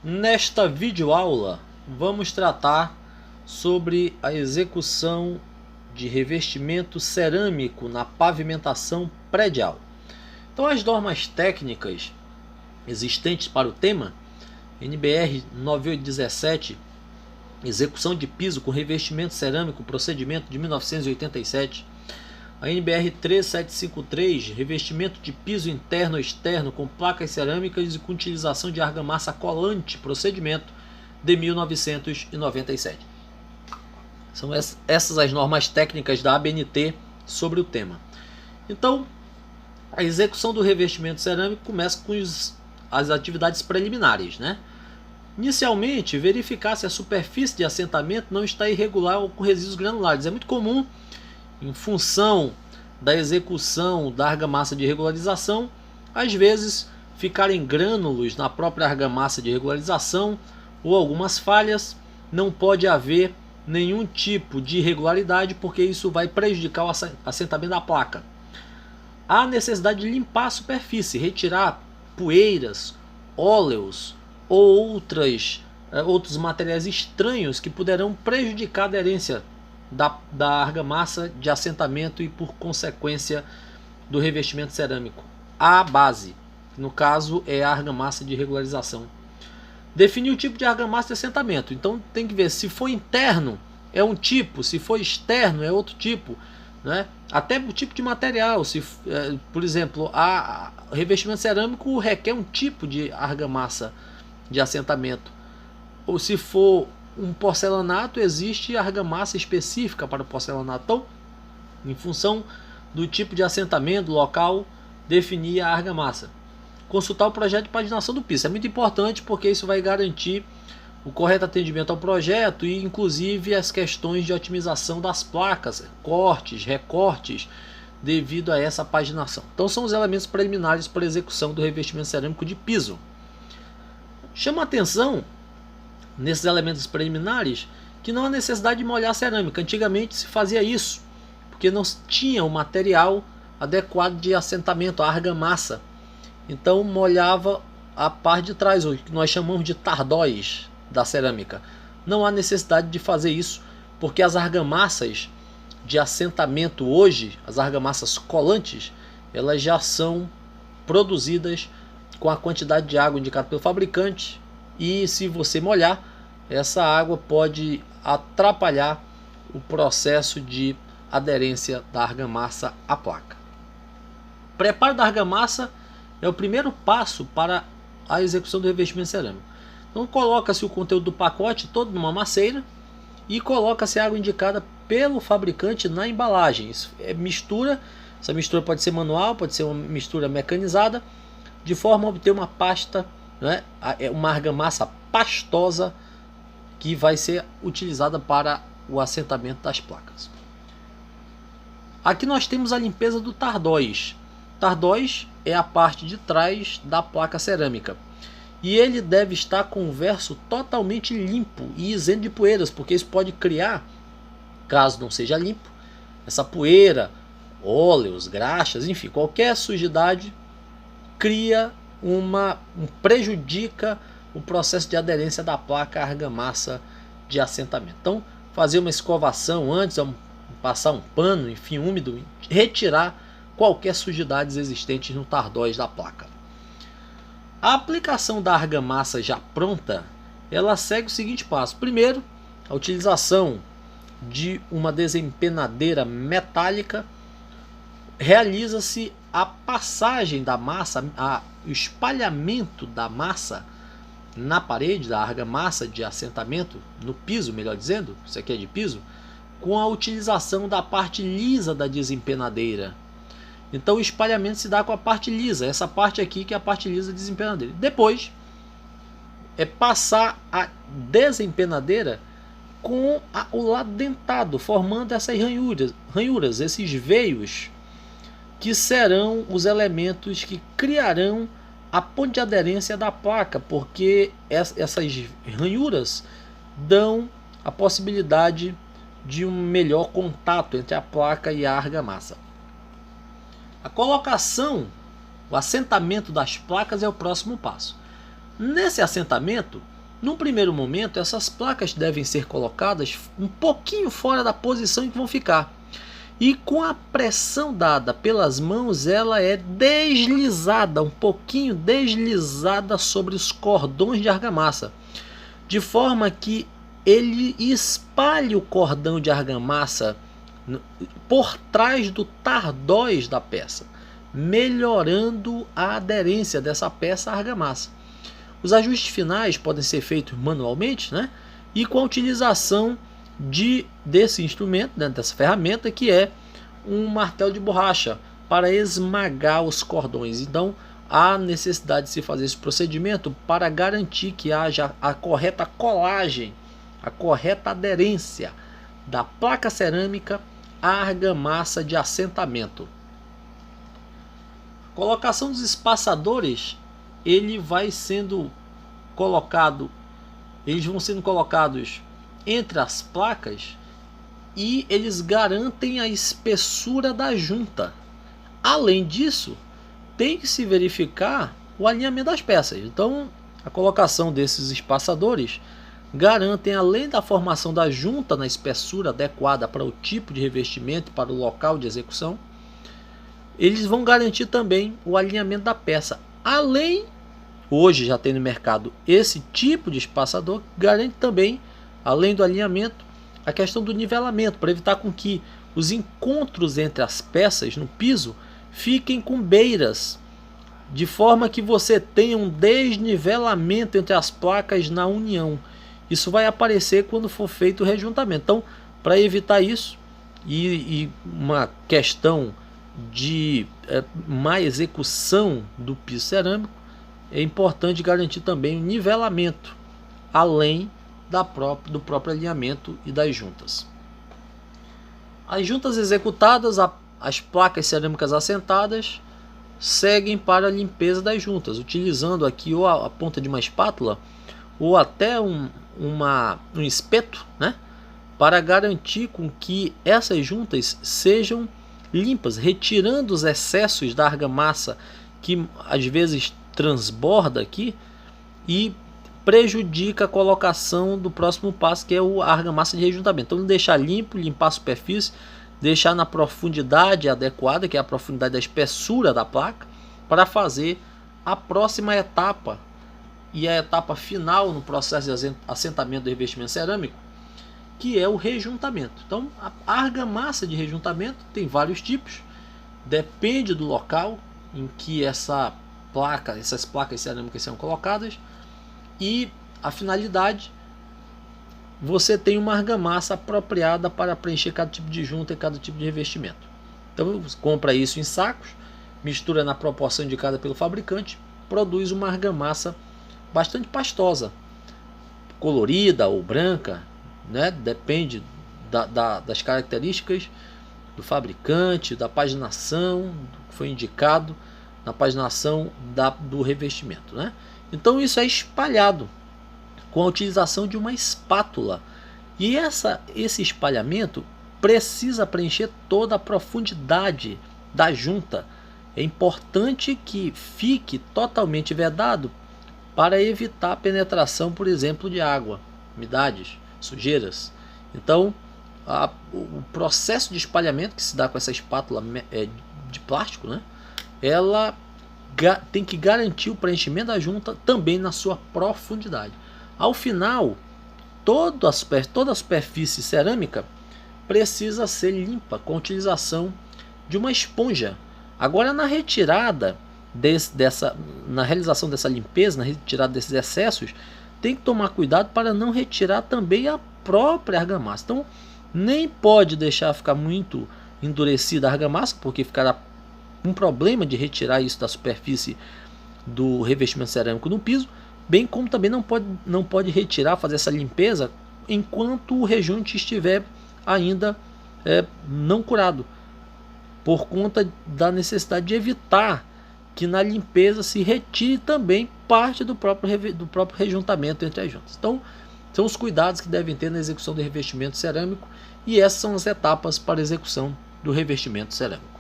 Nesta videoaula vamos tratar sobre a execução de revestimento cerâmico na pavimentação predial. Então, as normas técnicas existentes para o tema, NBR 9817, execução de piso com revestimento cerâmico, procedimento de 1987, a NBR 3753, revestimento de piso interno ou externo com placas cerâmicas e com utilização de argamassa colante, procedimento de 1997. São essas as normas técnicas da ABNT sobre o tema. Então, a execução do revestimento cerâmico começa com as atividades preliminares, né? Inicialmente, verificar se a superfície de assentamento não está irregular ou com resíduos granulares. É muito comum, em função da execução da argamassa de regularização, às vezes ficarem grânulos na própria argamassa de regularização ou algumas falhas. Não pode haver nenhum tipo de irregularidade, porque isso vai prejudicar o assentamento da placa. Há necessidade de limpar a superfície, retirar poeiras, óleos ou outros materiais estranhos que poderão prejudicar a aderência da argamassa de assentamento e, por consequência, do revestimento cerâmico. A base, no caso, é a argamassa de regularização. Definir o tipo de argamassa de assentamento. Então tem que ver, se for interno é um tipo, se for externo é outro tipo, né? Até o tipo de material. Por exemplo, o revestimento cerâmico requer um tipo de argamassa de assentamento. Ou se for um porcelanato, existe argamassa específica para o porcelanato. Então, em função do tipo de assentamento, local, definir a argamassa. Consultar o projeto de paginação do piso. É muito importante, porque isso vai garantir o correto atendimento ao projeto e, inclusive, as questões de otimização das placas, cortes, recortes, devido a essa paginação. Então, são os elementos preliminares para a execução do revestimento cerâmico de piso. Chama a atenção, nesses elementos preliminares, que não há necessidade de molhar a cerâmica. Antigamente se fazia isso, porque não tinha o material adequado de assentamento, a argamassa. Então molhava a parte de trás, o que nós chamamos de tardóis da cerâmica. Não há necessidade de fazer isso, porque as argamassas de assentamento hoje, as argamassas colantes, elas já são produzidas com a quantidade de água indicada pelo fabricante, e se você molhar, essa água pode atrapalhar o processo de aderência da argamassa à placa. Preparo da argamassa é o primeiro passo para a execução do revestimento cerâmico. Então coloca-se o conteúdo do pacote todo numa maceira e coloca-se a água indicada pelo fabricante na embalagem. Isso é mistura. Essa mistura pode ser manual, pode ser uma mistura mecanizada, de forma a obter uma pasta, né, uma argamassa pastosa que vai ser utilizada para o assentamento das placas. Aqui nós temos a limpeza do tardóis. Tardóis é a parte de trás da placa cerâmica. E ele deve estar com o verso totalmente limpo e isento de poeiras, porque isso pode criar, caso não seja limpo, essa poeira, óleos, graxas, enfim, qualquer sujidade prejudica o processo de aderência da placa à argamassa de assentamento. Então, fazer uma escovação antes, passar um pano, enfim, úmido, retirar qualquer sujidades existentes no tardóis da placa. A aplicação da argamassa já pronta, ela segue o seguinte passo. Primeiro, a utilização de uma desempenadeira metálica. Realiza-se a passagem da massa, o espalhamento da massa na parede, da argamassa de assentamento, no piso, melhor dizendo, isso aqui é de piso, com a utilização da parte lisa da desempenadeira. Então o espalhamento se dá com a parte lisa, essa parte aqui que é a parte lisa da desempenadeira. Depois é passar a desempenadeira com o lado dentado, formando essas ranhuras, esses veios, que serão os elementos que criarão a ponte de aderência da placa, porque essas ranhuras dão a possibilidade de um melhor contato entre a placa e a argamassa. A colocação, o assentamento das placas é o próximo passo. Nesse assentamento, Num primeiro momento, essas placas devem ser colocadas um pouquinho fora da posição em que vão ficar. E com a pressão dada pelas mãos, ela é deslizada, um pouquinho deslizada sobre os cordões de argamassa, de forma que ele espalhe o cordão de argamassa por trás do tardóis da peça, melhorando a aderência dessa peça à argamassa. Os ajustes finais podem ser feitos manualmente, né? E com a utilização desse instrumento, né, dessa ferramenta, que é um martelo de borracha para esmagar os cordões. Então há necessidade de se fazer esse procedimento para garantir que haja a correta colagem, a correta aderência da placa cerâmica à argamassa de assentamento. Colocação dos espaçadores, eles vão sendo colocados entre as placas e eles garantem a espessura da junta. Além disso, tem que se verificar o alinhamento das peças. Então, a colocação desses espaçadores garantem, além da formação da junta na espessura adequada para o tipo de revestimento e para o local de execução, eles vão garantir também o alinhamento da peça. Hoje já tem no mercado esse tipo de espaçador, que garante também, além do alinhamento, a questão do nivelamento, para evitar com que os encontros entre as peças no piso fiquem com beiras, de forma que você tenha um desnivelamento entre as placas na união. Isso vai aparecer quando for feito o rejuntamento. Então, para evitar isso, e uma questão de má execução do piso cerâmico, é importante garantir também o nivelamento, além do próprio alinhamento e das juntas. As juntas executadas, as placas cerâmicas assentadas seguem para a limpeza das juntas, utilizando aqui ou a ponta de uma espátula ou até um espeto, né, para garantir com que essas juntas sejam limpas, retirando os excessos da argamassa que às vezes transborda aqui e prejudica a colocação do próximo passo, que é a argamassa de rejuntamento. Então, deixar limpo, limpar a superfície, deixar na profundidade adequada, que é a profundidade da espessura da placa, para fazer a próxima etapa e a etapa final no processo de assentamento do revestimento cerâmico, que é o rejuntamento. Então, a argamassa de rejuntamento tem vários tipos, depende do local em que essas placas cerâmicas são colocadas, e a finalidade, você tem uma argamassa apropriada para preencher cada tipo de junta e cada tipo de revestimento. Então, você compra isso em sacos, mistura na proporção indicada pelo fabricante, produz uma argamassa bastante pastosa, colorida ou branca, né? Depende das características do fabricante, da paginação que foi indicado na paginação do revestimento, né? Então isso é espalhado com a utilização de uma espátula, e esse espalhamento precisa preencher toda a profundidade da junta. É importante que fique totalmente vedado para evitar a penetração, por exemplo, de água, umidades, sujeiras. Então, o processo de espalhamento que se dá com essa espátula de plástico, né, ela tem que garantir o preenchimento da junta também na sua profundidade. Ao final, toda a superfície cerâmica precisa ser limpa com a utilização de uma esponja. Agora, na retirada na realização dessa limpeza, na retirada desses excessos, tem que tomar cuidado para não retirar também a própria argamassa. Então, nem pode deixar ficar muito endurecida a argamassa, porque ficará um problema de retirar isso da superfície do revestimento cerâmico no piso, bem como também não pode retirar, fazer essa limpeza enquanto o rejunte estiver ainda não curado, por conta da necessidade de evitar que na limpeza se retire também parte do próprio rejuntamento entre as juntas. Então, são os cuidados que devem ter na execução do revestimento cerâmico, e essas são as etapas para a execução do revestimento cerâmico.